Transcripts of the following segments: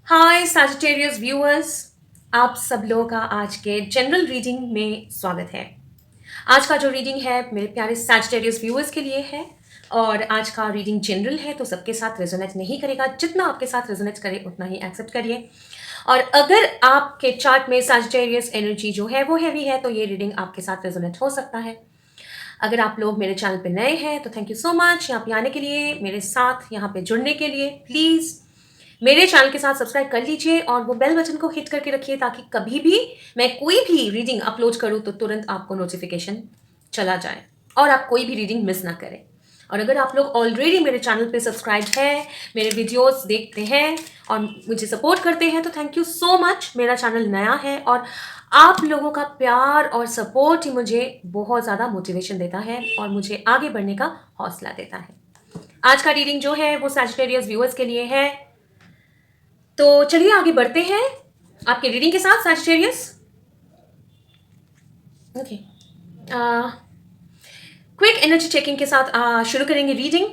हाय Sagittarius viewers, आप सब लोगों का आज के जनरल रीडिंग में स्वागत है। आज का जो रीडिंग है मेरे प्यारे सैजिटेरियस व्यूअर्स के लिए है और आज का रीडिंग जनरल है तो सबके साथ रेजोनेट नहीं करेगा। जितना आपके साथ रेजोनेट करे उतना ही एक्सेप्ट करिए। और अगर आपके चार्ट में सैजिटेरियस एनर्जी जो है वो हैवी है तो ये रीडिंग आपके साथ रेजोनेट हो सकता है। अगर आप लोग मेरे चैनल पे नए हैं तो थैंक यू सो मच यहाँ पे आने के लिए, मेरे साथ यहाँ पे जुड़ने के लिए। प्लीज़ मेरे चैनल के साथ सब्सक्राइब कर लीजिए और वो बेल बटन को हिट करके रखिए ताकि कभी भी मैं कोई भी रीडिंग अपलोड करूँ तो तुरंत आपको नोटिफिकेशन चला जाए और आप कोई भी रीडिंग मिस ना करें। और अगर आप लोग ऑलरेडी मेरे चैनल पे सब्सक्राइब है, मेरे वीडियोस देखते हैं और मुझे सपोर्ट करते हैं तो थैंक यू सो मच। मेरा चैनल नया है और आप लोगों का प्यार और सपोर्ट ही मुझे बहुत ज़्यादा मोटिवेशन देता है और मुझे आगे बढ़ने का हौसला देता है। आज का रीडिंग जो है वो सैजिटेरियस व्यूअर्स के लिए है। तो चलिए आगे बढ़ते हैं आपके रीडिंग के साथ Sagittarius. Okay, quick energy checking के साथ शुरू करेंगे रीडिंग।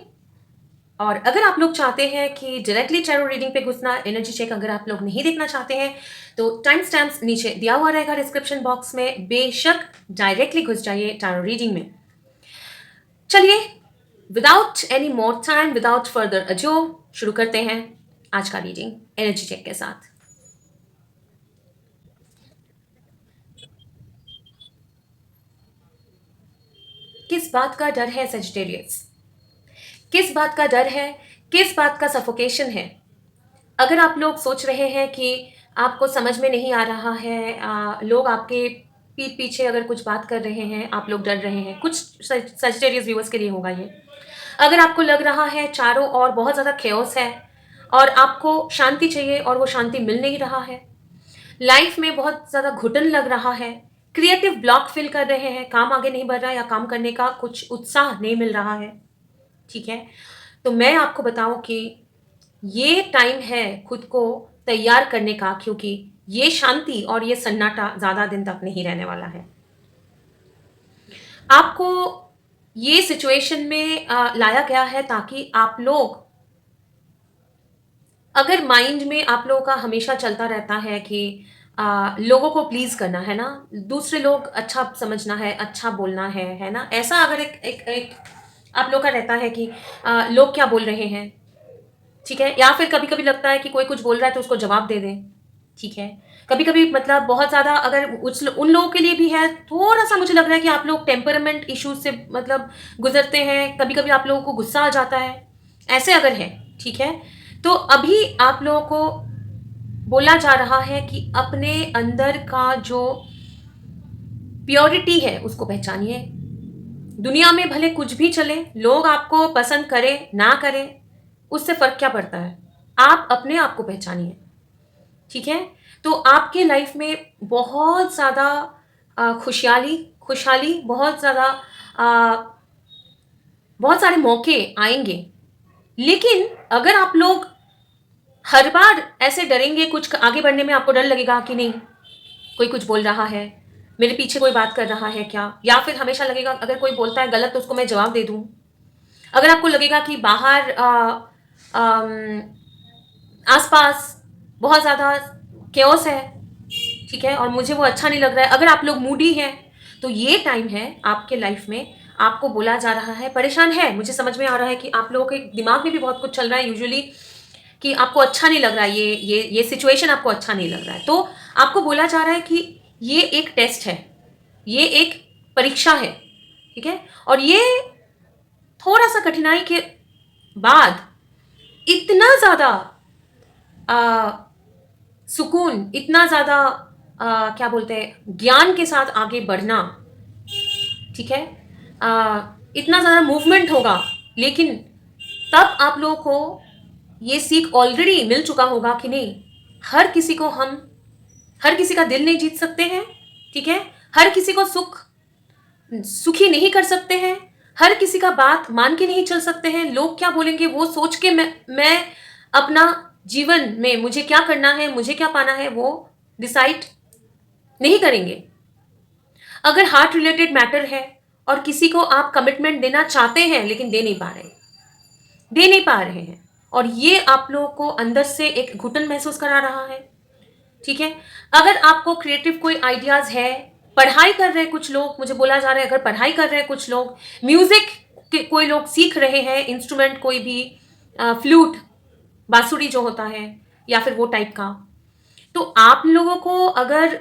और अगर आप लोग चाहते हैं कि डायरेक्टली टैरो रीडिंग पे घुसना, एनर्जी चेक अगर आप लोग नहीं देखना चाहते हैं तो टाइम स्टैम्प्स नीचे दिया हुआ रहेगा डिस्क्रिप्शन बॉक्स में, बेशक डायरेक्टली घुस जाइए टैरो रीडिंग में। चलिए without any more time, without further अजो शुरू करते हैं आज का रीडिंग एनर्जी चेक के साथ। किस बात का डर है सजिटेरियस? किस बात का डर है? किस बात का सफोकेशन है? अगर आप लोग सोच रहे हैं कि आपको समझ में नहीं आ रहा है, लोग आपके पीठ पीछे अगर कुछ बात कर रहे हैं, आप लोग डर रहे हैं, कुछ सजिटेरियस व्यूअर्स के लिए होगा ये। अगर आपको लग रहा है चारों ओर बहुत ज़्यादा खेओस है और आपको शांति चाहिए और वो शांति मिल नहीं रहा है, लाइफ में बहुत ज़्यादा घुटन लग रहा है, क्रिएटिव ब्लॉक फील कर रहे हैं, काम आगे नहीं बढ़ रहा है या काम करने का कुछ उत्साह नहीं मिल रहा है, ठीक है, तो मैं आपको बताऊं कि ये टाइम है खुद को तैयार करने का, क्योंकि ये शांति और ये सन्नाटा ज़्यादा दिन तक नहीं रहने वाला है। आपको ये सिचुएशन में लाया गया है ताकि आप लोग, अगर माइंड में आप लोगों का हमेशा चलता रहता है कि लोगों को प्लीज करना है ना, दूसरे लोग अच्छा समझना है, अच्छा बोलना है ना, ऐसा अगर एक आप लोग का रहता है कि लोग क्या बोल रहे हैं, ठीक है, या फिर कभी कभी लगता है कि कोई कुछ बोल रहा है तो उसको जवाब दे दें, ठीक है, कभी कभी मतलब बहुत ज़्यादा अगर उन लोगों के लिए भी है, थोड़ा सा मुझे लग रहा है कि आप लोग टेम्परामेंट इश्यूज से मतलब गुजरते हैं, कभी कभी आप लोगों को गुस्सा आ जाता है, ऐसे अगर है, ठीक है, तो अभी आप लोगों को बोला जा रहा है कि अपने अंदर का जो प्योरिटी है उसको पहचानिए। दुनिया में भले कुछ भी चले, लोग आपको पसंद करें ना करें, उससे फर्क क्या पड़ता है, आप अपने आप को पहचानिए, ठीक है। तो आपके लाइफ में बहुत ज़्यादा खुशहाली खुशहाली, बहुत ज़्यादा बहुत सारे मौके आएंगे, लेकिन अगर आप लोग हर बार ऐसे डरेंगे, कुछ आगे बढ़ने में आपको डर लगेगा कि नहीं कोई कुछ बोल रहा है, मेरे पीछे कोई बात कर रहा है क्या, या फिर हमेशा लगेगा अगर कोई बोलता है गलत तो उसको मैं जवाब दे दूं, अगर आपको लगेगा कि बाहर आसपास बहुत ज़्यादा केओस है, ठीक है, और मुझे वो अच्छा नहीं लग रहा है, अगर आप लोग मूडी हैं तो ये टाइम है आपके लाइफ में, आपको बोला जा रहा है, परेशान है, मुझे समझ में आ रहा है कि आप लोगों के दिमाग में भी बहुत कुछ चल रहा है यूजुअली कि आपको अच्छा नहीं लग रहा है, ये सिचुएशन आपको अच्छा नहीं लग रहा है, तो आपको बोला जा रहा है कि ये एक टेस्ट है, ये एक परीक्षा है, ठीक है, और ये थोड़ा सा कठिनाई के बाद इतना ज़्यादा सुकून, इतना ज़्यादा क्या बोलते हैं, ज्ञान के साथ आगे बढ़ना, ठीक है, इतना ज़्यादा मूवमेंट होगा, लेकिन तब आप लोगों को ये सीख ऑलरेडी मिल चुका होगा कि नहीं, हर किसी को हम, हर किसी का दिल नहीं जीत सकते हैं, ठीक है, हर किसी को सुखी नहीं कर सकते हैं, हर किसी का बात मान के नहीं चल सकते हैं, लोग क्या बोलेंगे वो सोच के मैं अपना जीवन में मुझे क्या करना है, मुझे क्या पाना है, वो डिसाइड नहीं करेंगे। अगर हार्ट रिलेटेड मैटर है और किसी को आप कमिटमेंट देना चाहते हैं लेकिन दे नहीं पा रहे हैं, और ये आप लोगों को अंदर से एक घुटन महसूस करा रहा है। ठीक है, अगर आपको क्रिएटिव कोई आइडियाज है, पढ़ाई कर रहे हैं कुछ लोग, मुझे बोला जा रहा है अगर पढ़ाई कर रहे हैं कुछ लोग, म्यूजिक के कोई लोग सीख रहे हैं, इंस्ट्रूमेंट कोई भी, फ्लूट, बांसुरी जो होता है, या फिर वो टाइप का, तो आप लोगों को अगर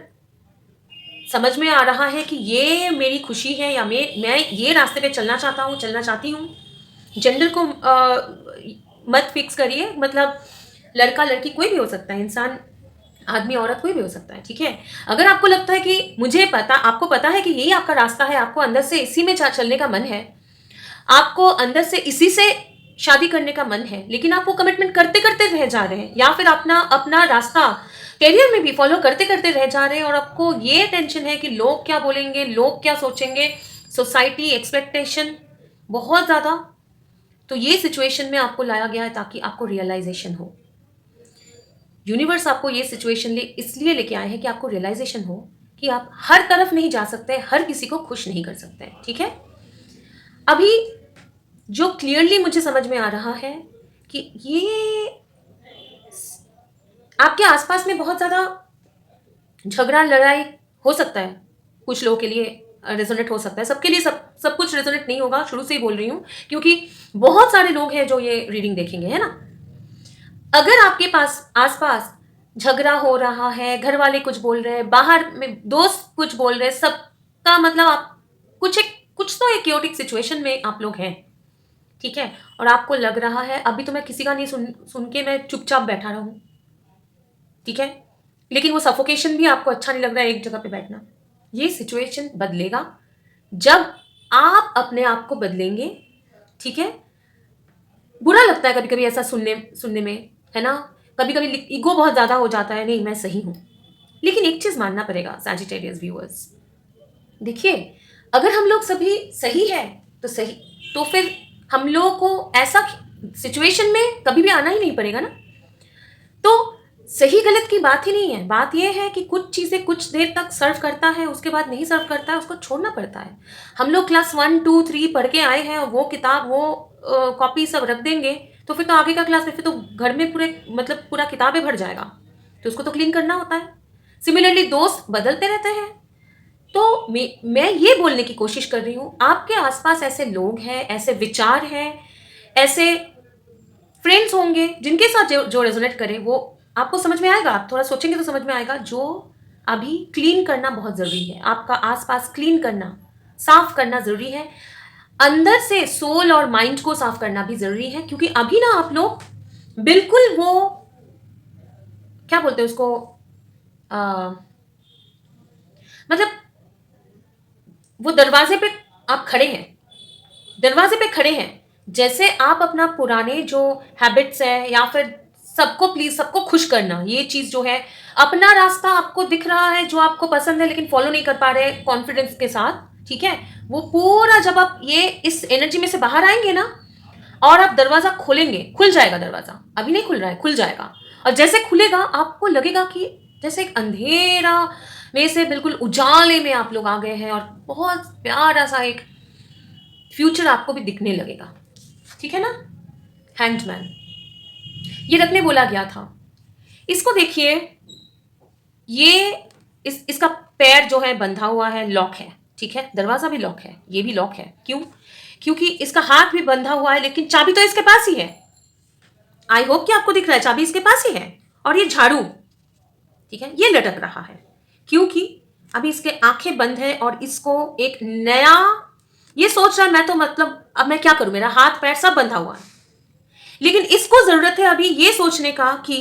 समझ में आ रहा है कि ये मेरी खुशी है या मैं ये रास्ते पे चलना चाहता हूँ, चलना चाहती हूँ, जेंडर को मत फिक्स करिए, मतलब लड़का लड़की कोई भी हो सकता है, इंसान आदमी औरत कोई भी हो सकता है। ठीक है, अगर आपको लगता है कि मुझे पता, आपको पता है कि यही आपका रास्ता है, आपको अंदर से इसी में चलने का मन है, आपको अंदर से इसी से शादी करने का मन है, लेकिन आप वो कमिटमेंट करते करते रह जा रहे हैं, या फिर अपना अपना रास्ता करियर में भी फॉलो करते करते रह जा रहे हैं, और आपको ये टेंशन है कि लोग क्या बोलेंगे, लोग क्या सोचेंगे, सोसाइटी एक्सपेक्टेशन बहुत ज़्यादा, तो ये सिचुएशन में आपको लाया गया है ताकि आपको रियलाइजेशन हो। यूनिवर्स आपको ये सिचुएशन इसलिए लेके आए हैं कि आपको रियलाइजेशन हो कि आप हर तरफ नहीं जा सकते, हर किसी को खुश नहीं कर सकते। ठीक है, अभी जो क्लियरली मुझे समझ में आ रहा है कि ये आपके आसपास में बहुत ज़्यादा झगड़ा लड़ाई हो सकता है, कुछ लोगों के लिए रेजोनेट हो सकता है, सबके लिए सब कुछ रेजोनेट नहीं होगा, शुरू से ही बोल रही हूँ, क्योंकि बहुत सारे लोग हैं जो ये रीडिंग देखेंगे, है ना। अगर आपके पास आसपास झगड़ा हो रहा है, घर वाले कुछ बोल रहे हैं, बाहर में दोस्त कुछ बोल रहे हैं, सबका मतलब आप कुछ तो एक क्योटिक सिचुएशन में आप लोग हैं। ठीक है, और आपको लग रहा है अभी तो मैं किसी का नहीं सुन के मैं चुपचाप बैठा रहूं। ठीक है, लेकिन वो सफोकेशन भी आपको अच्छा नहीं लग रहा है एक जगह पे बैठना। ये सिचुएशन बदलेगा जब आप अपने आप को बदलेंगे। ठीक है, बुरा लगता है कभी कभी ऐसा सुनने में, है ना, कभी कभी ईगो बहुत ज्यादा हो जाता है, नहीं मैं सही हूं, लेकिन एक चीज मानना पड़ेगा सैजिटेरियस व्यूअर्स, देखिए अगर हम लोग सभी सही है तो सही, तो फिर हम लोगों को ऐसा सिचुएशन में कभी भी आना ही नहीं पड़ेगा ना। तो सही गलत की बात ही नहीं है, बात यह है कि कुछ चीज़ें कुछ देर तक सर्व करता है, उसके बाद नहीं सर्व करता है, उसको छोड़ना पड़ता है। हम लोग क्लास 1, 2, 3 पढ़ के आए हैं और वो किताब, वो कॉपी सब रख देंगे तो फिर तो आगे का क्लास में फिर तो घर में पूरा किताबें भर जाएगा, तो उसको तो क्लीन करना होता है। सिमिलरली दोस्त बदलते रहते हैं। तो मैं ये बोलने की कोशिश कर रही हूँ, आपके आसपास ऐसे लोग हैं, ऐसे विचार हैं, ऐसे फ्रेंड्स होंगे जिनके साथ जो रेजोनेट करे, वो आपको समझ में आएगा, आप थोड़ा सोचेंगे तो समझ में आएगा। जो अभी क्लीन करना बहुत ज़रूरी है, आपका आसपास क्लीन करना, साफ करना ज़रूरी है, अंदर से सोल और माइंड को साफ करना भी ज़रूरी है, क्योंकि अभी ना आप लोग बिल्कुल वो क्या बोलते हैं उसको, मतलब वो दरवाजे पे आप खड़े हैं, दरवाजे पे खड़े हैं, जैसे आप अपना पुराने जो हैबिट्स है, या फिर सबको प्लीज सबको खुश करना, ये चीज जो है, अपना रास्ता आपको दिख रहा है जो आपको पसंद है लेकिन फॉलो नहीं कर पा रहे कॉन्फिडेंस के साथ। ठीक है, वो पूरा जब आप ये इस एनर्जी में से बाहर आएंगे ना, और आप दरवाजा खोलेंगे, खुल जाएगा दरवाजा, अभी नहीं खुल रहा है, खुल जाएगा, और जैसे खुलेगा आपको लगेगा कि जैसे एक अंधेरा में से बिल्कुल उजाले में आप लोग आ गए हैं, और बहुत प्यारा सा एक फ्यूचर आपको भी दिखने लगेगा। ठीक है ना। हैंग्ड मैन, ये रखने बोला गया था, इसको देखिए, ये इसका पैर जो है बंधा हुआ है, लॉक है। ठीक है, दरवाजा भी लॉक है, ये भी लॉक है, क्यों? क्योंकि इसका हाथ भी बंधा हुआ है, लेकिन चाबी तो इसके पास ही है। आई होप कि आपको दिख रहा है, चाबी इसके पास ही है, और ये झाड़ू, ठीक है, ये लटक रहा है, क्योंकि अभी इसके आंखें बंद है, और इसको एक नया, ये सोच रहा है मैं तो मतलब अब मैं क्या करूं, मेरा हाथ पैर सब बंधा हुआ है, लेकिन इसको जरूरत है अभी ये सोचने का कि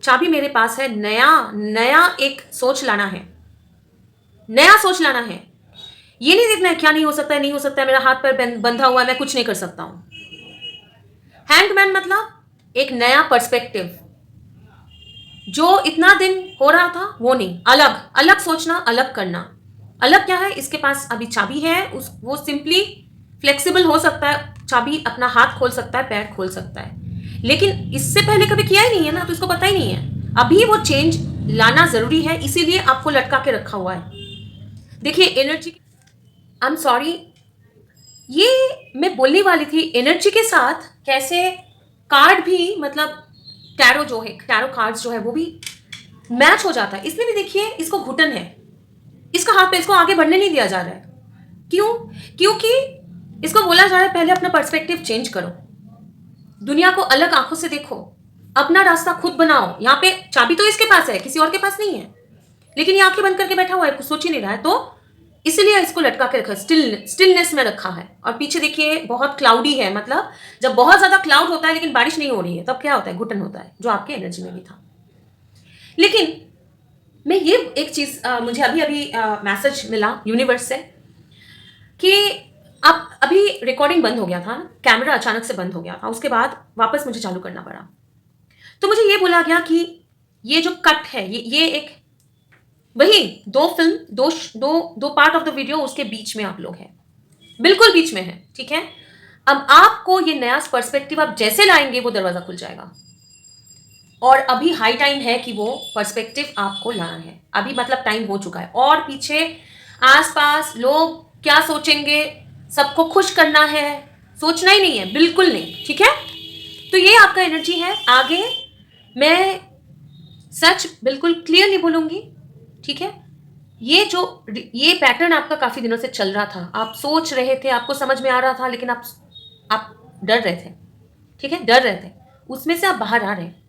चाबी मेरे पास है, नया एक सोच लाना है, नया सोच लाना है। ये नहीं देखना है क्या नहीं हो सकता है, नहीं हो सकता है, मेरा हाथ पैर बंधा हुआ है, मैं कुछ नहीं कर सकता हूं। हैंगमैन मतलब एक नया पर्सपेक्टिव, जो इतना दिन हो रहा था वो नहीं, अलग अलग सोचना, अलग करना। अलग क्या है, इसके पास अभी चाबी है, वो सिंपली फ्लेक्सिबल हो सकता है, चाबी अपना हाथ खोल सकता है, पैर खोल सकता है, लेकिन इससे पहले कभी किया ही नहीं है ना, तो इसको पता ही नहीं है। अभी वो चेंज लाना जरूरी है, इसीलिए आपको लटका के रखा हुआ है। देखिए एनर्जी, आई एम सॉरी, ये मैं बोलने वाली थी एनर्जी के साथ कैसे कार्ड भी मतलब टैरो जो है, टैरो कार्ड्स जो है वो भी मैच हो जाता है। इसमें भी देखिए इसको घुटन है, इसका हाथ पे, इसको आगे बढ़ने नहीं दिया जा रहा है। क्यों? क्योंकि इसको बोला जा रहा है पहले अपना पर्सपेक्टिव चेंज करो, दुनिया को अलग आंखों से देखो, अपना रास्ता खुद बनाओ। यहाँ पे चाबी तो इसके पास है, किसी और के पास नहीं है, लेकिन ये आंखें बंद करके बैठा हुआ है, कुछ सोच ही नहीं रहा है, तो इसलिए इसको लटका के रखा है, स्टिलनेस में रखा है। और पीछे देखिए बहुत क्लाउडी है, मतलब जब बहुत ज्यादा क्लाउड होता है लेकिन बारिश नहीं हो रही है तब क्या होता है, घुटन होता है, जो आपके एनर्जी में भी था। लेकिन मैं ये एक चीज मुझे अभी अभी मैसेज मिला यूनिवर्स से कि अब अभी रिकॉर्डिंग बंद हो गया था, कैमरा अचानक से बंद हो गया था, उसके बाद वापस मुझे चालू करना पड़ा। तो मुझे ये बोला गया कि ये जो कट है, ये एक वही दो फिल्म, दो दो पार्ट ऑफ द वीडियो, उसके बीच में आप लोग हैं, बिल्कुल बीच में है, ठीक है। अब आपको ये नया पर्सपेक्टिव आप जैसे लाएंगे वो दरवाजा खुल जाएगा, और अभी हाई टाइम है कि वो पर्सपेक्टिव आपको लाना है। अभी मतलब टाइम हो चुका है, और पीछे आसपास लोग क्या सोचेंगे, सबको खुश करना है, सोचना ही नहीं है, बिल्कुल नहीं, ठीक है। तो ये आपका एनर्जी है। आगे मैं सच बिल्कुल क्लियरली बोलूंगी, ठीक है। ये पैटर्न आपका काफी दिनों से चल रहा था, आप सोच रहे थे, आपको समझ में आ रहा था, लेकिन आप डर रहे थे, ठीक है, डर रहे थे, उसमें से आप बाहर आ रहे हैं,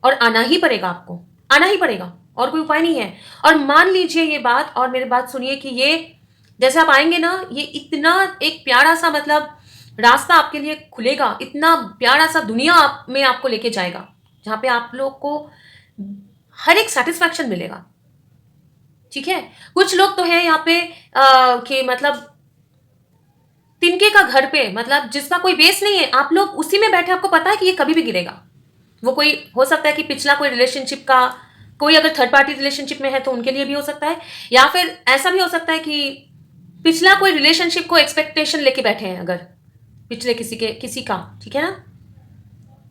और आना ही पड़ेगा, आपको आना ही पड़ेगा, और कोई उपाय नहीं है। और मान लीजिए ये बात, और मेरी बात सुनिए कि ये जैसे आप आएंगे ना, ये इतना एक प्यारा सा मतलब रास्ता आपके लिए खुलेगा, इतना प्यारा सा दुनिया में आपको लेके जाएगा, जहां पे आप लोग को हर एक सेटिस्फैक्शन मिलेगा, ठीक है। कुछ लोग तो है यहाँ पे कि मतलब तिनके का घर पे, मतलब जिसका कोई बेस नहीं है, आप लोग उसी में बैठे, आपको पता है कि ये कभी भी गिरेगा। वो कोई हो सकता है कि पिछला कोई रिलेशनशिप का, कोई अगर थर्ड पार्टी रिलेशनशिप में है तो उनके लिए भी हो सकता है, या फिर ऐसा भी हो सकता है कि पिछला कोई रिलेशनशिप को एक्सपेक्टेशन लेके बैठे हैं, अगर पिछले किसी का, ठीक है ना,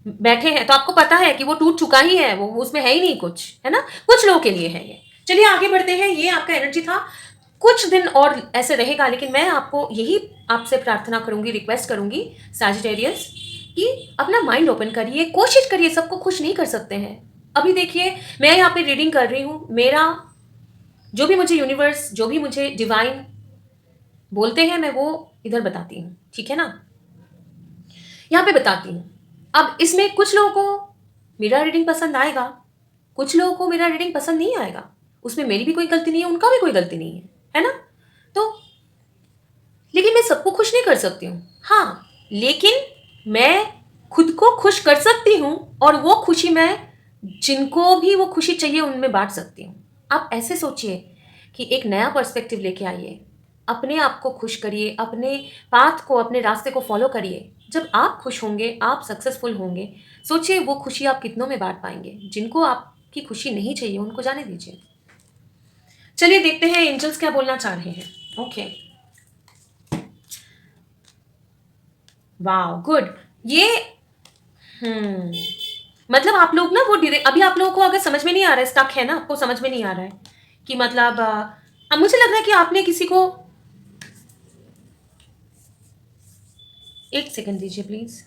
बैठे हैं, तो आपको पता है कि वो टूट चुका ही है, वो उसमें है ही नहीं कुछ, है ना। कुछ लोगों के लिए है ये। चलिए आगे बढ़ते हैं, ये आपका एनर्जी था, कुछ दिन और ऐसे रहेगा, लेकिन मैं आपको यही आपसे प्रार्थना करूंगी, रिक्वेस्ट करूंगी सैजिटेरियस, कि अपना माइंड ओपन करिए, कोशिश करिए, सबको खुश नहीं कर सकते हैं। अभी देखिए मैं यहाँ पे रीडिंग कर रही हूँ, मेरा जो भी मुझे यूनिवर्स, जो भी मुझे डिवाइन बोलते हैं, मैं वो इधर बताती हूँ, ठीक है ना, यहाँ पे बताती हूँ। अब इसमें कुछ लोगों को मेरा रीडिंग पसंद आएगा, कुछ लोगों को मेरा रीडिंग पसंद नहीं आएगा, उसमें मेरी भी कोई गलती नहीं है, उनका भी कोई गलती नहीं है ना। तो लेकिन मैं सबको खुश नहीं कर सकती हूँ, हाँ, लेकिन मैं खुद को खुश कर सकती हूँ, और वो खुशी मैं जिनको भी वो खुशी चाहिए उनमें बांट सकती हूँ। आप ऐसे सोचिए कि एक नया पर्सपेक्टिव लेके आइए, अपने आप को खुश करिए, अपने पाथ को, अपने रास्ते को फॉलो करिए। जब आप खुश होंगे, आप सक्सेसफुल होंगे, सोचिए वो खुशी आप कितनों में बांट पाएंगे। जिनको आपकी खुशी नहीं चाहिए उनको जाने दीजिए। चलिए देखते हैं एंजल्स क्या बोलना चाह रहे हैं। ओके, वाह, गुड। ये हम्म मतलब आप लोग ना वो अभी आप लोगों को अगर समझ में नहीं आ रहा है, स्टक है ना, आपको समझ में नहीं आ रहा है कि मतलब अब मुझे लग रहा है कि आपने किसी को, एक सेकंड दीजिए प्लीज।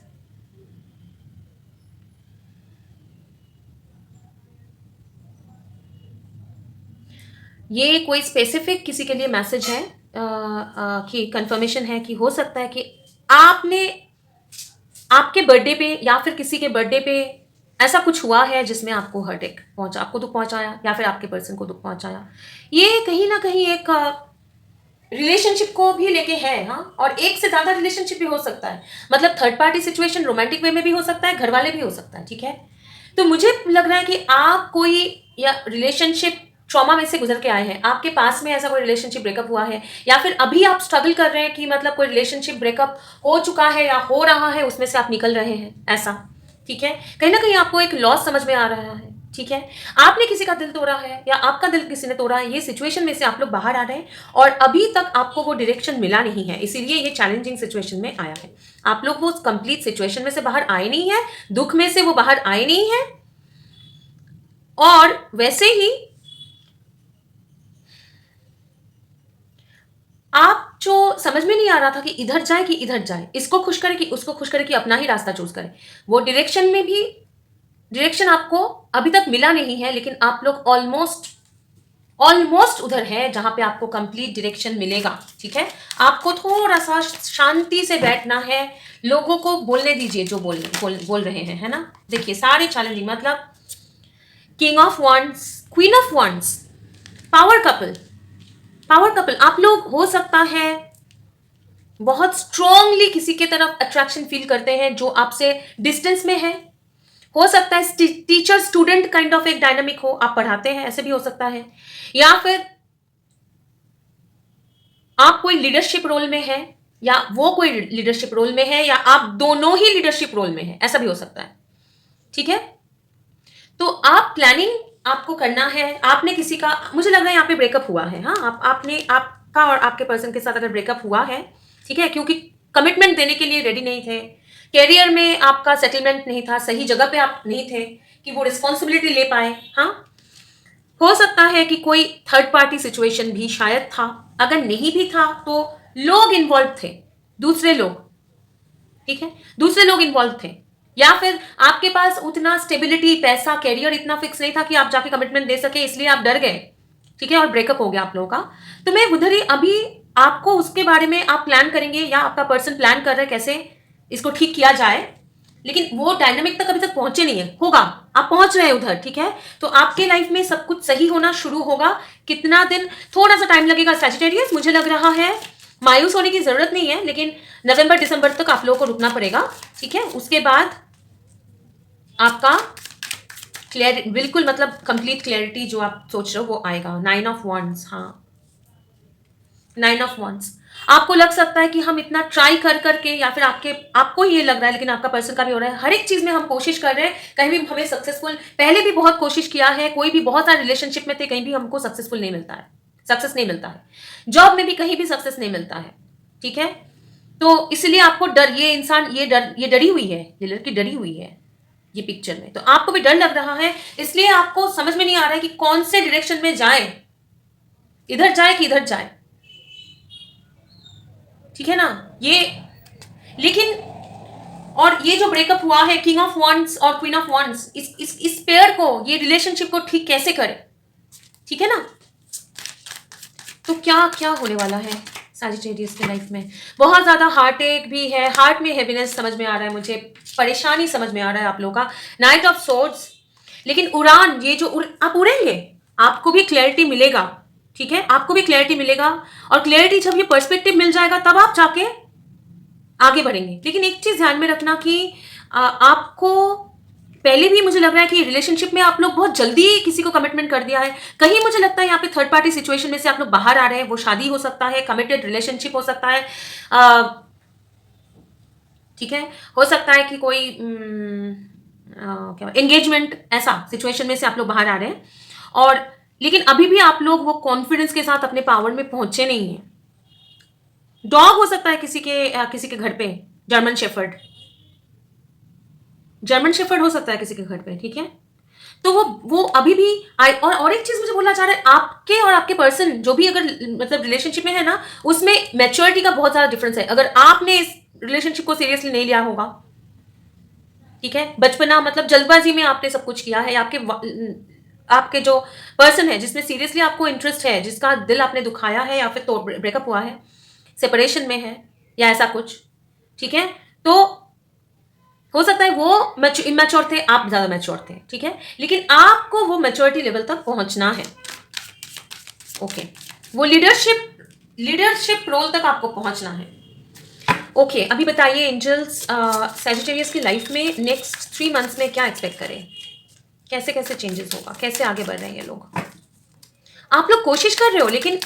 ये कोई स्पेसिफिक किसी के लिए मैसेज है, कि कंफर्मेशन है कि हो सकता है कि आपने आपके बर्थडे पे या फिर किसी के बर्थडे पे ऐसा कुछ हुआ है जिसमें आपको हर्ट पहुंचा, आपको दुख पहुंचाया, या फिर आपके पर्सन को दुख पहुंचाया। ये कहीं ना कहीं एक रिलेशनशिप को भी लेके है, हाँ, और एक से ज्यादा रिलेशनशिप भी हो सकता है, मतलब third party situation romantic way में भी हो सकता है, घर वाले भी हो सकता है, ठीक है। तो मुझे लग रहा है कि आप कोई या रिलेशनशिप ट्रॉमा में से गुजर के आए हैं, आपके पास में ऐसा कोई रिलेशनशिप ब्रेकअप हुआ है, या फिर अभी आप स्ट्रगल कर रहे हैं कि मतलब कोई रिलेशनशिप ब्रेकअप हो चुका है या हो रहा है, उसमें से आप निकल रहे हैं, ऐसा, ठीक है। कहीं ना कहीं आपको एक लॉस समझ में आ रहा है, ठीक है। आपने किसी का दिल तोड़ा है या आपका दिल किसी ने तोड़ा है, ये सिचुएशन में से आप लोग बाहर आ रहे हैं, और अभी तक आपको वो डायरेक्शन मिला नहीं है, इसीलिए ये चैलेंजिंग सिचुएशन में आया है। आप लोग वो कंप्लीट सिचुएशन में से बाहर आए नहीं है, दुख में से वो बाहर आए नहीं है, और वैसे ही आप जो समझ में नहीं आ रहा था कि इधर जाए कि इधर जाए, इसको खुश करे कि उसको खुश करे कि अपना ही रास्ता चूज करे, वो डायरेक्शन में भी डायरेक्शन आपको अभी तक मिला नहीं है, लेकिन आप लोग ऑलमोस्ट ऑलमोस्ट उधर है जहां पे आपको कंप्लीट डायरेक्शन मिलेगा। ठीक है, आपको थोड़ा सा शांति से बैठना है, लोगों को बोलने दीजिए जो बोल रहे हैं, है ना। देखिए सारे चैलेंजिंग, मतलब king of wands, queen of wands, power couple, power couple. आप लोग हो सकता है बहुत स्ट्रांगली किसी के तरफ अट्रैक्शन फील करते हैं जो आपसे डिस्टेंस में है। हो सकता है टीचर स्टूडेंट काइंड ऑफ एक डायनामिक हो, आप पढ़ाते हैं, ऐसे भी हो सकता है। या फिर आप कोई लीडरशिप रोल में है, या वो कोई लीडरशिप रोल में है, या आप दोनों ही लीडरशिप रोल में है, ऐसा भी हो सकता है। ठीक है, तो आप प्लानिंग आपको करना है। आपने किसी का, मुझे लग रहा है यहाँ पे ब्रेकअप हुआ है। हाँ, आपने, आपका और आपके पर्सन के साथ अगर ब्रेकअप हुआ है, ठीक है, क्योंकि कमिटमेंट देने के लिए रेडी नहीं थे, कैरियर में आपका सेटलमेंट नहीं था, सही जगह पे आप नहीं थे कि वो रिस्पॉन्सिबिलिटी ले पाए। हाँ, हो सकता है कि कोई थर्ड पार्टी सिचुएशन भी शायद था, अगर नहीं भी था तो लोग इन्वॉल्व थे, दूसरे लोग। ठीक है, दूसरे लोग इन्वॉल्व थे, या फिर आपके पास उतना स्टेबिलिटी, पैसा, कैरियर इतना फिक्स नहीं था कि आप जाके कमिटमेंट दे सके, इसलिए आप डर गए। ठीक है, और ब्रेकअप हो गया आप लोगों का। तो मैं उधर ही अभी आपको उसके बारे में आप प्लान करेंगे, या आपका पर्सन प्लान कर रहा है कैसे इसको ठीक किया जाए, लेकिन वो डायनामिक तक अभी तक पहुंचे नहीं है, होगा, आप पहुंच रहे हैं उधर। ठीक है, तो आपके लाइफ में सब कुछ सही होना शुरू होगा। कितना दिन, थोड़ा सा टाइम लगेगा सैजिटेरियस, मुझे लग रहा है मायूस होने की जरूरत नहीं है, लेकिन नवंबर दिसंबर तक आप लोगों को रुकना पड़ेगा। ठीक है, उसके बाद आपका क्लियर, बिल्कुल मतलब कंप्लीट क्लैरिटी जो आप सोच रहे हो वो आएगा। 9 ऑफ वंड्स, हाँ, 9 ऑफ वंड्स। आपको लग सकता है कि हम इतना ट्राई कर करके, या फिर आपको ये लग रहा है, लेकिन आपका पर्सन का भी हो रहा है, हर एक चीज में हम कोशिश कर रहे हैं, कहीं भी हमें सक्सेसफुल, पहले भी बहुत कोशिश किया है, कोई भी बहुत सारे रिलेशनशिप में थे, कहीं भी हमको सक्सेसफुल नहीं मिलता है, सक्सेस नहीं मिलता है, जॉब में भी कहीं भी सक्सेस नहीं मिलता है। ठीक है, तो इसलिए आपको डर, ये इंसान, ये डरी हुई है, ये लड़की डरी हुई है ये पिक्चर में, तो आपको भी डर लग रहा है, इसलिए आपको समझ में नहीं आ रहा है कि कौन से डायरेक्शन में जाए, इधर जाए कि इधर जाए। ठीक है ना, ये, लेकिन, और ये जो ब्रेकअप हुआ है, किंग ऑफ वंड्स और क्वीन ऑफ वंड्स, इस पेयर को, ये रिलेशनशिप को ठीक कैसे करे। ठीक है ना, तो क्या क्या होने वाला है सैजिटेरियस की लाइफ में। बहुत ज्यादा हार्ट एक भी है, हार्ट में हैवीनेस समझ में आ रहा है मुझे, परेशानी समझ में आ रहा है आप लोगों का। नाइट ऑफ सोर्ड्स, लेकिन उड़ान, ये जो आप उड़ेंगे, आपको भी क्लैरिटी मिलेगा। ठीक है, आपको भी क्लैरिटी मिलेगा, और क्लैरिटी जब ये पर्सपेक्टिव मिल जाएगा तब आप जाके आगे बढ़ेंगे। लेकिन एक चीज ध्यान में रखना कि आपको पहले भी मुझे लग रहा है कि रिलेशनशिप में आप लोग बहुत जल्दी किसी को कमिटमेंट कर दिया है। कहीं मुझे लगता है यहाँ पे थर्ड पार्टी सिचुएशन में से आप लोग बाहर आ रहे हैं, वो शादी हो सकता है, कमिटेड रिलेशनशिप हो सकता है, ठीक है, हो सकता है कि कोई क्या एंगेजमेंट, ऐसा सिचुएशन में से आप लोग बाहर आ रहे हैं, और लेकिन अभी भी आप लोग वो कॉन्फिडेंस के साथ अपने पावर में पहुंचे नहीं है। डॉग हो सकता है किसी के घर पे, जर्मन शेफर्ड, जर्मन शेफर्ड हो सकता है किसी के घर पे। ठीक है, तो वो अभी भी और एक चीज मुझे बोलना चाह रहे हैं, आपके और आपके पर्सन जो भी अगर मतलब रिलेशनशिप में है ना, उसमें मैच्योरिटी का बहुत ज्यादा डिफरेंस है। अगर आपने इस रिलेशनशिप को सीरियसली नहीं लिया होगा, ठीक है, बचपना मतलब जल्दबाजी में आपने सब कुछ किया है, आपके जो पर्सन है जिसमें सीरियसली आपको इंटरेस्ट है, जिसका दिल आपने दुखाया है, या फिर तो ब्रेकअप हुआ है, सेपरेशन में है, या ऐसा कुछ। ठीक है, तो हो सकता है वो इमेच्योर थे, आप ज्यादा मैच्योर थे। ठीक है, लेकिन आपको वो मैच्योरिटी लेवल तक पहुंचना है। ओके, वो लीडरशिप रोल तक आपको पहुंचना है। ओके, अभी बताइए एंजल्स, सैजिटेरियस की लाइफ में नेक्स्ट 3 मंथ्स में क्या एक्सपेक्ट करें, कैसे कैसे चेंजेस होगा, कैसे आगे बढ़ रहे हैं ये लोग। आप लोग कोशिश कर रहे हो, लेकिन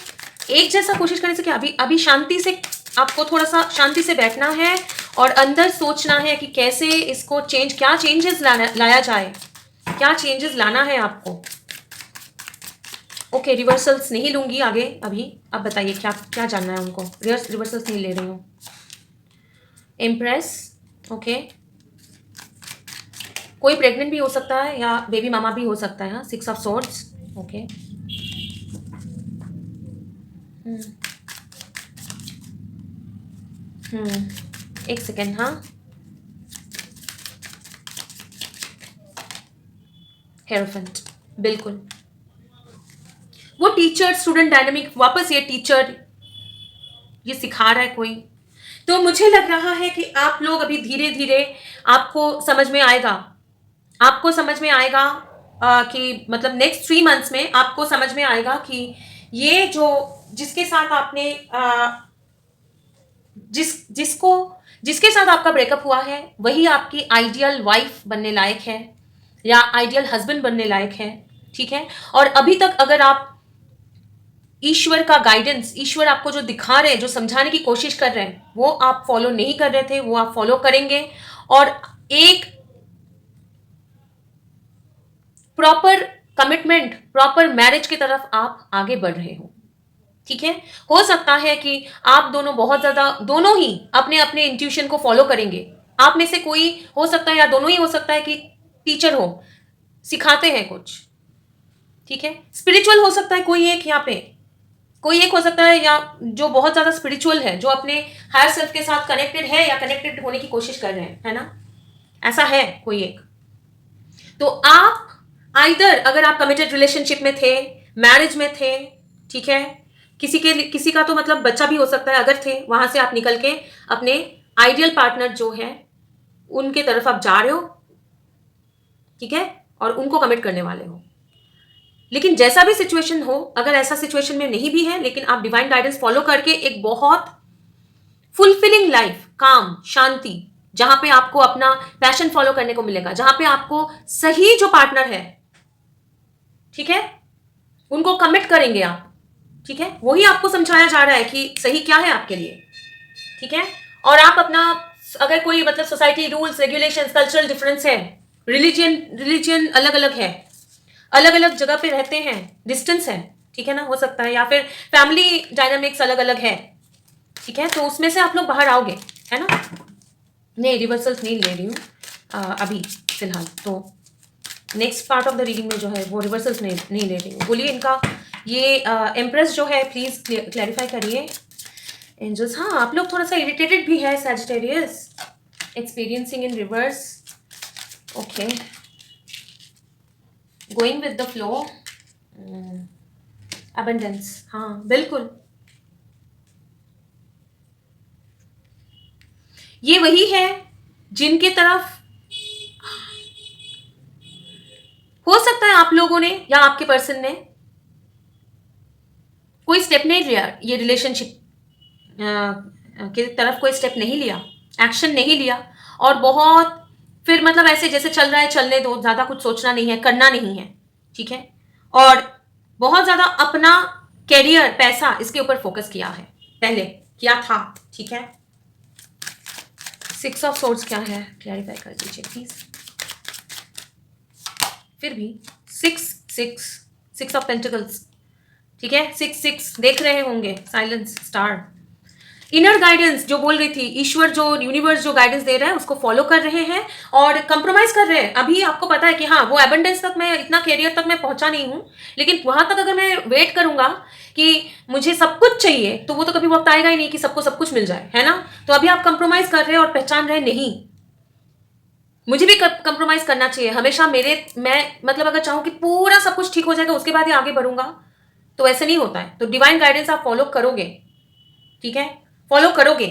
एक जैसा कोशिश करने से क्या, अभी शांति से, आपको थोड़ा सा शांति से बैठना है, और अंदर सोचना है कि कैसे इसको क्या चेंजेस लाया जाए, क्या चेंजेस लाना है आपको। ओके, रिवर्सल्स नहीं लूंगी आगे अभी, अब बताइए क्या क्या जानना है उनको। रिवर्सल्स नहीं ले रही हूँ। इम्प्रेस, ओके, कोई प्रेग्नेंट भी हो सकता है, या बेबी मामा भी हो सकता है। हाँ, 6 ऑफ सोर्ड्स, ओके, एक सेकेंड, हाँ। हेरोफेंट, बिल्कुल। वो टीचर स्टूडेंट डायनामिक, वापस ये टीचर ये सिखा रहा है कोई। तो मुझे लग रहा है कि आप लोग अभी धीरे धीरे आपको समझ में आएगा, आपको समझ में आएगा कि मतलब नेक्स्ट 3 मंथ्स में आपको समझ में आएगा कि ये जो जिसके साथ आपने जिसको जिसके साथ आपका ब्रेकअप हुआ है वही आपकी आइडियल वाइफ बनने लायक है या आइडियल हस्बैंड बनने लायक है, ठीक है। और अभी तक अगर आप ईश्वर का गाइडेंस, ईश्वर आपको जो दिखा रहे हैं, जो समझाने की कोशिश कर रहे हैं, वो आप फॉलो नहीं कर रहे थे, वो आप फॉलो करेंगे और एक प्रॉपर कमिटमेंट, प्रॉपर मैरिज की तरफ आप आगे बढ़ रहे हो, ठीक है। हो सकता है कि आप दोनों बहुत ज्यादा, दोनों ही अपने अपने इंट्यूशन को फॉलो करेंगे। आप में से कोई हो सकता है या दोनों ही हो सकता है कि टीचर हो, सिखाते हैं कुछ, ठीक है। स्पिरिचुअल हो सकता है कोई एक, यहाँ पे कोई एक हो सकता है, या जो बहुत ज्यादा स्पिरिचुअल है, जो अपने हायर सेल्फ के साथ कनेक्टेड है या कनेक्टेड होने की कोशिश कर रहे हैं, है ना, ऐसा है कोई एक। तो आप आइदर, अगर आप कमिटेड रिलेशनशिप में थे, मैरिज में थे, ठीक है, किसी का तो मतलब बच्चा भी हो सकता है, अगर थे, वहां से आप निकल के अपने आइडियल पार्टनर जो है उनके तरफ आप जा रहे हो, ठीक है, और उनको कमिट करने वाले हो। लेकिन जैसा भी सिचुएशन हो, अगर ऐसा सिचुएशन में नहीं भी है, लेकिन आप डिवाइन गाइडेंस फॉलो करके एक बहुत फुलफिलिंग लाइफ, काम, शांति, जहां पे आपको अपना पैशन फॉलो करने को मिलेगा, जहां पे आपको सही जो पार्टनर है, ठीक है, उनको कमिट करेंगे आप, ठीक है। वही आपको समझाया जा रहा है कि सही क्या है आपके लिए, ठीक है। और आप अपना, अगर कोई मतलब society rules regulations cultural difference है, रिलीजन अलग अलग है, अलग अलग जगह पे रहते हैं, डिस्टेंस है, ठीक है ना, हो सकता है, या फिर फैमिली डायनामिक्स अलग अलग है, ठीक है, तो उसमें से आप लोग बाहर आओगे, है ना। नहीं, रिवर्सल्स नहीं ले रही हूँ अभी फिलहाल, तो next part of the reading में जो है वो रिवर्सल्स नहीं ले रही हूँ। बोलिए इनका ये एम्प्रेस जो है, प्लीज क्लैरिफाई करिए एंजल्स। हाँ, आप लोग थोड़ा सा इरिटेटेड भी है Sagittarius, experiencing in reverse, okay, going with the flow, abundance, हाँ बिल्कुल, ये वही है जिनके तरफ हो सकता है आप लोगों ने या आपके पर्सन ने कोई स्टेप नहीं लिया, ये रिलेशनशिप की तरफ कोई स्टेप नहीं लिया, एक्शन नहीं लिया, और बहुत फिर मतलब ऐसे जैसे चल रहा है चलने दो, ज्यादा कुछ सोचना नहीं है, करना नहीं है, ठीक है। और बहुत ज्यादा अपना कैरियर, पैसा, इसके ऊपर फोकस किया है, पहले किया था, ठीक है। 6 ऑफ सोर्ड्स क्या है, क्लैरिफाई कर दीजिए प्लीज। फिर भी 6 ऑफ पेंटिकल्स, ठीक है, 6 देख रहे होंगे, साइलेंस स्टार, इनर गाइडेंस जो बोल रही थी, ईश्वर जो, यूनिवर्स जो गाइडेंस दे रहा है उसको फॉलो कर रहे हैं और कंप्रोमाइज कर रहे हैं। अभी आपको पता है कि हाँ, वो एबंडेंस तक मैं, इतना कैरियर तक मैं पहुंचा नहीं हूं, लेकिन वहां तक अगर मैं वेट करूंगा कि मुझे सब कुछ चाहिए, तो वो तो कभी वक्त आएगा ही नहीं कि सबको सब कुछ मिल जाए, है ना। तो अभी आप कंप्रोमाइज कर रहे हैं और पहचान रहे नहीं, मुझे भी कंप्रोमाइज करना चाहिए हमेशा। मैं मतलब अगर चाहूं कि पूरा सब कुछ ठीक हो जाएगा उसके बाद ही आगे बढ़ूंगा, तो ऐसे नहीं होता है। तो डिवाइन गाइडेंस आप फॉलो करोगे, ठीक है, फॉलो करोगे।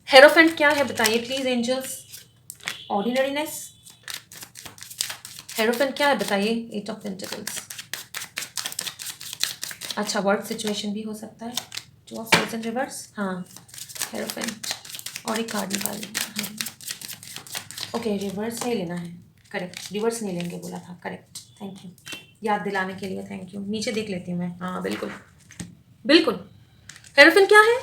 हेरोफेंट क्या है बताइए प्लीज एंजल्स, ऑर्डिनरीनेस, हेरोफेंट क्या है बताइए, 8 ऑफ पेंटिकल्स, अच्छा वर्क सिचुएशन भी हो सकता है, 2 ऑफ सोर्ड्स इन रिवर्स, हाँ हेरोफेंट, और एक कार्ड निकाल लेना है, ओके रिवर्स नहीं लेना है, करेक्ट, रिवर्स नहीं लेंगे बोला था, करेक्ट, थैंक यू याद दिलाने के लिए, थैंक यू। नीचे देख लेती हूँ मैं, हाँ बिल्कुल बिल्कुल। हेरोफेंट क्या है,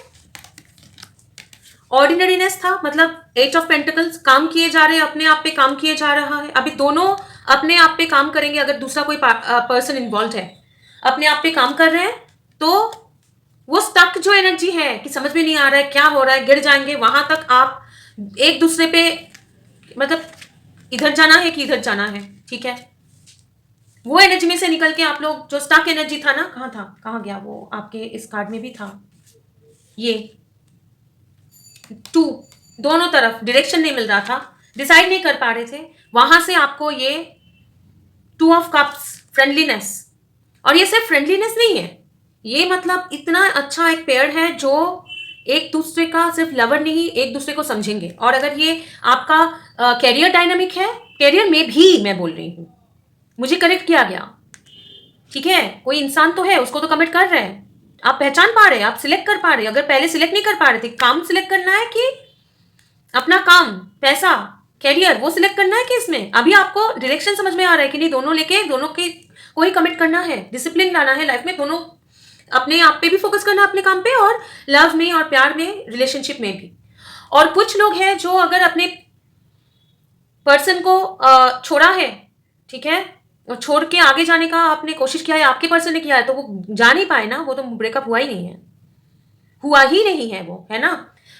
ऑर्डिनरीनेस था, मतलब 8 ऑफ पेंटिकल्स, काम किए जा रहे हैं, अपने आप पे काम किए जा रहा है, अभी दोनों अपने आप पे काम करेंगे। अगर दूसरा कोई पर्सन इन्वॉल्व है, अपने आप पे काम कर रहे हैं, तो वो स्टक जो एनर्जी है कि समझ में नहीं आ रहा है क्या हो रहा है, गिर जाएंगे, वहां तक आप एक दूसरे पे मतलब इधर जाना है कि इधर जाना है, ठीक है, वो एनर्जी में से निकल के आप लोग, जो स्टक एनर्जी था ना, कहाँ था, कहाँ गया वो, आपके इस कार्ड में भी था ये, टू, दोनों तरफ डायरेक्शन नहीं मिल रहा था, डिसाइड नहीं कर पा रहे थे, वहां से आपको ये टू ऑफ कप्स, फ्रेंडलीनेस। और ये सिर्फ फ्रेंडलीनेस नहीं है, ये मतलब इतना अच्छा एक पेयर है जो एक दूसरे का सिर्फ लवर नहीं, एक दूसरे को समझेंगे। और अगर ये आपका कैरियर डायनामिक है, कैरियर में भी मैं बोल रही हूं, मुझे करेक्ट किया गया, ठीक है, कोई इंसान तो है, उसको तो कमिट कर रहे हैं, आप पहचान पा रहे हैं, आप सिलेक्ट कर पा रहे हैं। अगर पहले सिलेक्ट नहीं कर पा रहे थे, काम सिलेक्ट करना है कि अपना काम, पैसा, कैरियर, वो सिलेक्ट करना है कि इसमें अभी आपको डायरेक्शन समझ में आ रहा है कि नहीं, दोनों लेके दोनों के को ही कमिट करना है, डिसिप्लिन लाना है लाइफ में, दोनों अपने आप पे भी फोकस करना है, अपने काम पे, और लव में और प्यार में, रिलेशनशिप में भी। और कुछ लोग हैं जो अगर अपने पर्सन को छोड़ा है, ठीक है, और छोड़ के आगे जाने का आपने कोशिश किया है, आपके पर्सन ने किया है, तो वो जा नहीं पाए ना, वो तो ब्रेकअप हुआ ही नहीं है, हुआ ही नहीं है वो, है ना।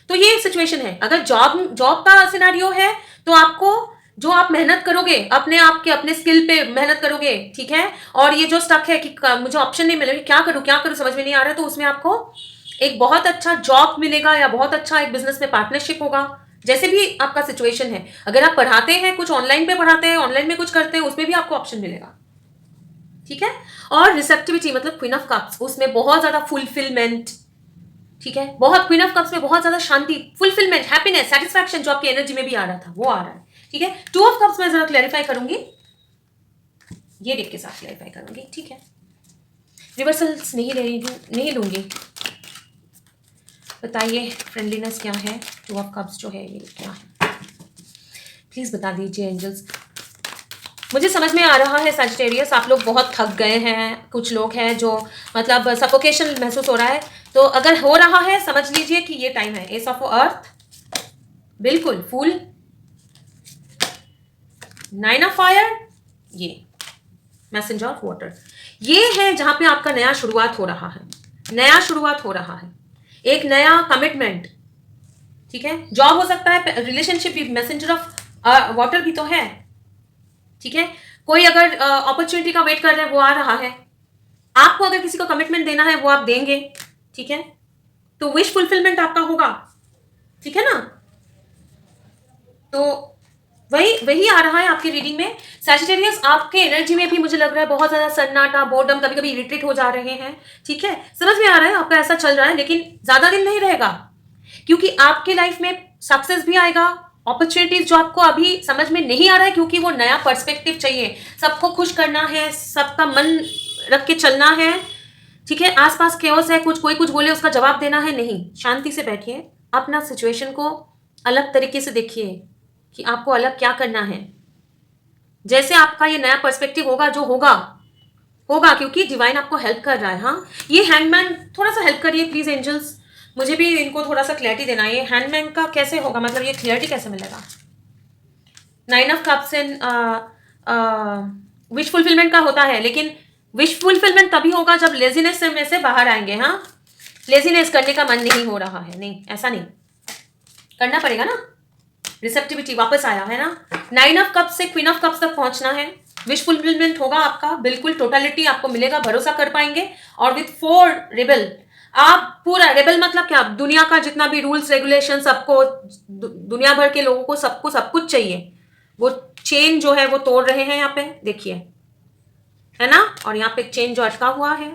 तो ये एक सिचुएशन है। अगर जॉब जॉब का सिनेरियो है, तो आपको जो आप मेहनत करोगे, अपने आप के अपने स्किल पे मेहनत करोगे, ठीक है, और ये जो स्टक है कि मुझे ऑप्शन नहीं मिलेगा, क्या करूं समझ में नहीं आ रहा है, तो उसमें आपको एक बहुत अच्छा जॉब मिलेगा, या बहुत अच्छा एक बिजनेस में पार्टनरशिप होगा, जैसे भी आपका सिचुएशन है। अगर आप पढ़ाते हैं, कुछ ऑनलाइन पे पढ़ाते हैं, ऑनलाइन में कुछ करते हैं, उसमें भी आपको ऑप्शन मिलेगा, ठीक है। और रिसेप्टिविटी मतलब क्वीन ऑफ कप्स, उसमें बहुत ज्यादा फुलफिलमेंट, ठीक है, बहुत क्वीन ऑफ कप्स में बहुत ज्यादा शांति, फुलफिलमेंट, हैप्पीनेस, सेटिस्फैक्शन, जो आपकी एनर्जी में भी आ रहा था वो आ रहा है, ठीक है। टू ऑफ कप्स में जरा क्लैरिफाई करूंगी, ये डेक के साथ क्लैरिफाई करूंगी, ठीक है। रिवर्सल्स नहीं ले रही हूं, नहीं लूंगी। बताइए फ्रेंडलीनेस क्या है, टू ऑफ कप्स जो है ये क्या है, प्लीज बता दीजिए एंजल्स। मुझे समझ में आ रहा है सजिटेरियस, आप लोग बहुत थक गए हैं, कुछ लोग हैं जो मतलब सफोकेशन महसूस हो रहा है, तो अगर हो रहा है समझ लीजिए कि ये टाइम है। एस ऑफ अर्थ, बिल्कुल फूल, नाइन ऑफ फायर, ये मैसेंजर ऑफ वाटर, ये है जहां पे आपका नया शुरुआत हो रहा है, नया शुरुआत हो रहा है, एक नया कमिटमेंट, ठीक है। जॉब हो सकता है, रिलेशनशिप भी, मैसेंजर ऑफ वाटर भी तो है, ठीक है। कोई अगर अपॉर्चुनिटी का वेट कर रहे हैं, वो आ रहा है, आपको अगर किसी को कमिटमेंट देना है वो आप देंगे, ठीक है, तो विश फुलफिलमेंट आपका होगा, ठीक है ना। तो वही वही आ रहा है आपकी रीडिंग में सैजिटेरियस। आपके एनर्जी में भी मुझे लग रहा है बहुत ज्यादा सन्नाटा, बोर्डम, कभी कभी इरिटेट हो जा रहे हैं, ठीक है, समझ में आ रहा है आपका ऐसा चल रहा है, लेकिन ज्यादा दिन नहीं रहेगा, क्योंकि आपके लाइफ में सक्सेस भी आएगा, अपॉर्चुनिटीज जो आपको अभी समझ में नहीं आ रहा है, क्योंकि वो नया पर्सपेक्टिव चाहिए, सबको खुश करना है, सबका मन रख के चलना है, ठीक है। आसपास केओस है, कुछ कोई कुछ बोले उसका जवाब देना है, नहीं, शांति से बैठिए, अपना सिचुएशन को अलग तरीके से देखिए कि आपको अलग क्या करना है। जैसे आपका ये नया पर्सपेक्टिव होगा, जो होगा होगा, क्योंकि डिवाइन आपको हेल्प कर रहा है। हाँ, ये हैंगमैन, थोड़ा सा हेल्प करिए प्लीज एंजल्स, मुझे भी इनको थोड़ा सा क्लैरिटी देना है, ये हैंगमैन का कैसे होगा, मतलब ये क्लैरिटी कैसे मिलेगा। Nine of cups in wish fulfilment का होता है, लेकिन विश फुलफिलमेंट तभी होगा जब लेजीनेस में से बाहर आएंगे। हाँ, लेजीनेस करने का मन नहीं हो रहा है, नहीं, ऐसा नहीं करना पड़ेगा ना, रिसेप्टिविटी वापस आया है ना, नाइन ऑफ कप्स से क्वीन ऑफ कप्स तक पहुंचना है, विश फुलफिलमेंट होगा आपका, बिल्कुल टोटलिटी आपको मिलेगा, भरोसा कर पाएंगे। और विथ फोर रिबल, आप पूरा रेबल मतलब क्या, दुनिया का जितना भी रूल्स रेगुलेशन, सबको, दुनिया भर के लोगों को, सबको सब कुछ चाहिए, वो चेन जो है वो तोड़ रहे हैं यहाँ पे, देखिए, है ना। और यहाँ पे चेन जो अटका हुआ है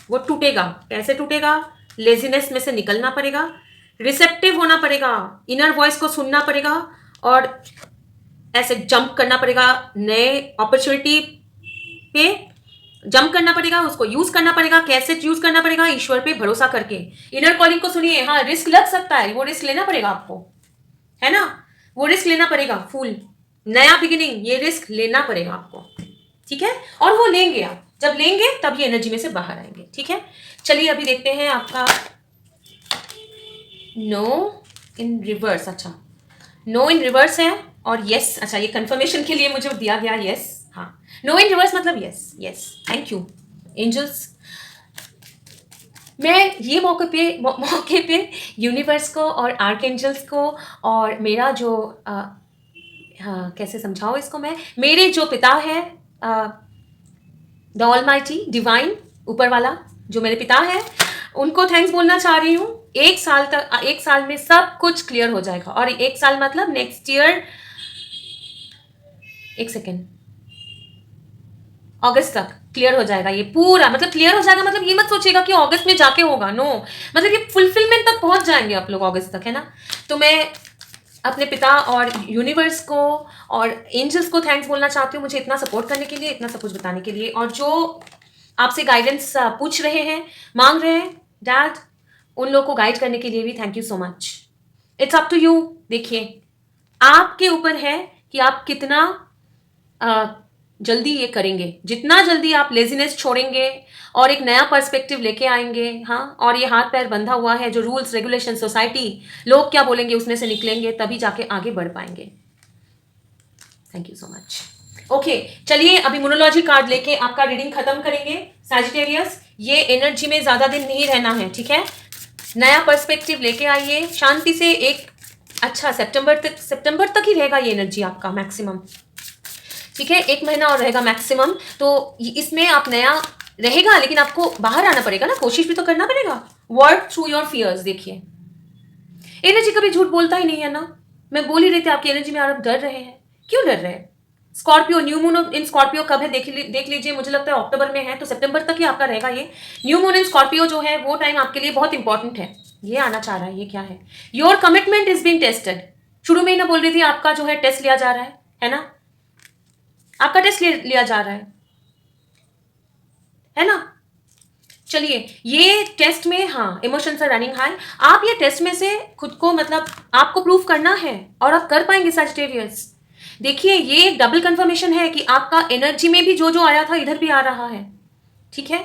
वो टूटेगा, कैसे टूटेगा, लेजीनेस में से निकलना पड़ेगा, रिसेप्टिव होना पड़ेगा, इनर वॉइस को सुनना पड़ेगा, और ऐसे जंप करना पड़ेगा, नए अपॉर्चुनिटी पे जंप करना पड़ेगा, उसको यूज करना पड़ेगा, कैसे यूज करना पड़ेगा, ईश्वर पे भरोसा करके, इनर कॉलिंग को सुनिए। हाँ, रिस्क लग सकता है, वो रिस्क लेना पड़ेगा आपको, है ना, वो रिस्क लेना पड़ेगा, फुल नया बिगिनिंग, ये रिस्क लेना पड़ेगा आपको, ठीक है। और वो लेंगे आप, जब लेंगे तब ये एनर्जी में से बाहर आएंगे, ठीक है। चलिए अभी देखते हैं आपका नो इन रिवर्स, अच्छा नो इन रिवर्स है, और यस, अच्छा ये कंफर्मेशन के लिए मुझे दिया गया यस, हाँ, नो इन रिवर्स मतलब yes, yes, thank you angels. मैं ये मौके पे यूनिवर्स को और आर्क एंजल्स को, और मेरा जो हाँ कैसे समझाओ इसको मैं, मेरे जो पिता है द ऑलमाइटी डिवाइन, ऊपर वाला जो मेरे पिता है, उनको थैंक्स बोलना चाह रही हूँ, एक साल तक, एक साल में सब कुछ क्लियर हो जाएगा। और एक साल मतलब नेक्स्ट ईयर, एक सेकेंड, अगस्त तक क्लियर हो जाएगा ये पूरा। मतलब क्लियर हो जाएगा मतलब ये मत सोचिएगा कि अगस्त में जाके होगा, नो, मतलब ये फुलफिलमेंट तक पहुंच जाएंगे आप लोग अगस्त तक, है ना। तो मैं अपने पिता और यूनिवर्स को और एंजल्स को थैंक्स बोलना चाहती हूँ, मुझे इतना सपोर्ट करने के लिए, इतना सब कुछ बताने के लिए। और जो आपसे गाइडेंस पूछ रहे हैं, मांग रहे हैं डैड, उन लोगों को गाइड करने के लिए भी thank you so much. It's up to you. देखिए, आपके ऊपर है कि आप कितना जल्दी ये करेंगे। जितना जल्दी आप लेजीनेस छोड़ेंगे और एक नया पर्सपेक्टिव लेके आएंगे, हाँ, और ये हाथ पैर बंधा हुआ है जो रूल्स रेगुलेशन सोसाइटी लोग क्या बोलेंगे उसमें से निकलेंगे, तभी जाके आगे बढ़ पाएंगे। Thank you so much. Okay, चलिए अभी मोनोलॉजी कार्ड लेके आपका रीडिंग खत्म करेंगे। सैजिटेरियस, ये एनर्जी में ज्यादा दिन नहीं रहना है, ठीक है। नया पर्सपेक्टिव लेके आइए शांति से। एक अच्छा सितंबर तक ही रहेगा ये एनर्जी आपका मैक्सिमम, ठीक है। 1 महीना और रहेगा मैक्सिमम। तो इसमें आप नया रहेगा, लेकिन आपको बाहर आना पड़ेगा ना, कोशिश भी तो करना पड़ेगा। Work through your fears. देखिए, एनर्जी कभी झूठ बोलता ही नहीं है ना। मैं बोल ही रही थी आपकी एनर्जी में आप डर रहे हैं। क्यों डर रहे हैं? Scorpio, new moon in Scorpio कब है देख लीजिए, मुझे लगता है अक्टूबर में है, तो सितंबर तक ही आपका रहेगा ये न्यू मून इन स्कॉर्पियो जो है, वो टाइम आपके लिए बहुत इंपॉर्टेंट है। ये आना चाह रहा है, ये क्या है? Your commitment is being tested. शुरू में ही ना बोल रही थी आपका जो है टेस्ट लिया जा रहा है ना, आपका टेस्ट लिया जा रहा है ना। चलिए, ये टेस्ट में, हाँ, इमोशंस आर रनिंग हाई। आप ये टेस्ट में से खुद को, मतलब आपको प्रूव करना है और आप कर पाएंगे सैजिटेरियस। देखिए, ये एक डबल कंफर्मेशन है कि आपका एनर्जी में भी जो जो आया था इधर भी आ रहा है, ठीक है।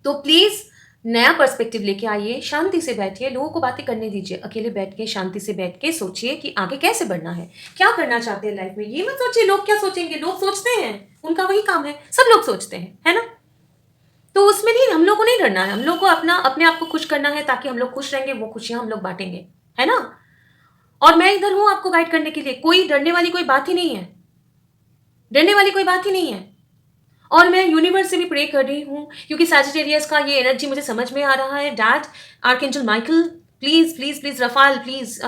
तो प्लीज नया पर्सपेक्टिव लेके आइए, शांति से बैठिए, लोगों को बातें करने दीजिए, अकेले बैठ के शांति से बैठ के सोचिए कि आगे कैसे बढ़ना है, क्या करना चाहते हैं लाइफ में। ये मत सोचिए लोग क्या सोचेंगे। लोग सोचते हैं, उनका वही काम है, सब लोग सोचते हैं, है ना। तो उसमें नहीं, हम लोग को नहीं डरना है, हम लोग को अपने आप को खुश करना है, ताकि हम लोग खुश रहेंगे, वो खुशियां हम लोग बांटेंगे, है ना। और मैं इधर हूं आपको गाइड करने के लिए। कोई डरने वाली कोई बात ही नहीं है, डरने वाली कोई बात ही नहीं है। और मैं यूनिवर्स से भी प्रे कर रही हूँ, क्योंकि सैजिटेरियस का ये एनर्जी मुझे समझ में आ रहा है। Dad, archangel Michael, please please please, Rafale please,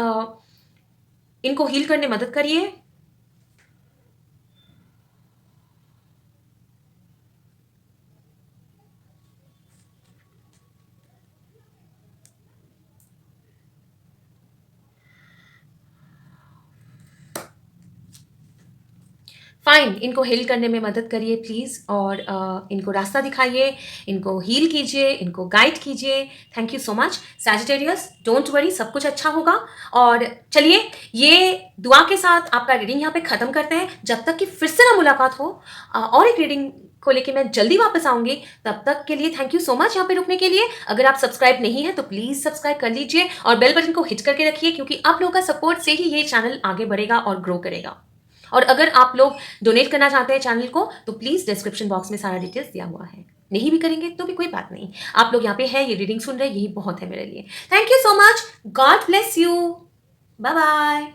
इनको हील करने मदद करिए। फाइन, इनको हील करने में मदद करिए प्लीज़, और इनको रास्ता दिखाइए, इनको हील कीजिए, इनको गाइड कीजिए। Thank you so much Sagittarius, don't worry, सब कुछ अच्छा होगा। और चलिए, ये दुआ के साथ आपका रीडिंग यहाँ पे ख़त्म करते हैं। जब तक कि फिर से ना मुलाकात हो, और एक रीडिंग को लेके मैं जल्दी वापस आऊंगी। तब तक के लिए थैंक यू सो मच यहाँ पे रुकने के लिए। अगर आप सब्सक्राइब नहीं है तो प्लीज़ सब्सक्राइब कर लीजिए और बेल बटन को हिट करके रखिए, क्योंकि आप लोगों का सपोर्ट से ही ये चैनल आगे बढ़ेगा और ग्रो करेगा। और अगर आप लोग डोनेट करना चाहते हैं चैनल को, तो प्लीज डिस्क्रिप्शन बॉक्स में सारा डिटेल्स दिया हुआ है। नहीं भी करेंगे तो भी कोई बात नहीं, आप लोग यहाँ पे है, ये रीडिंग सुन रहे हैं, यही बहुत है मेरे लिए। Thank you so much, God bless you, bye bye.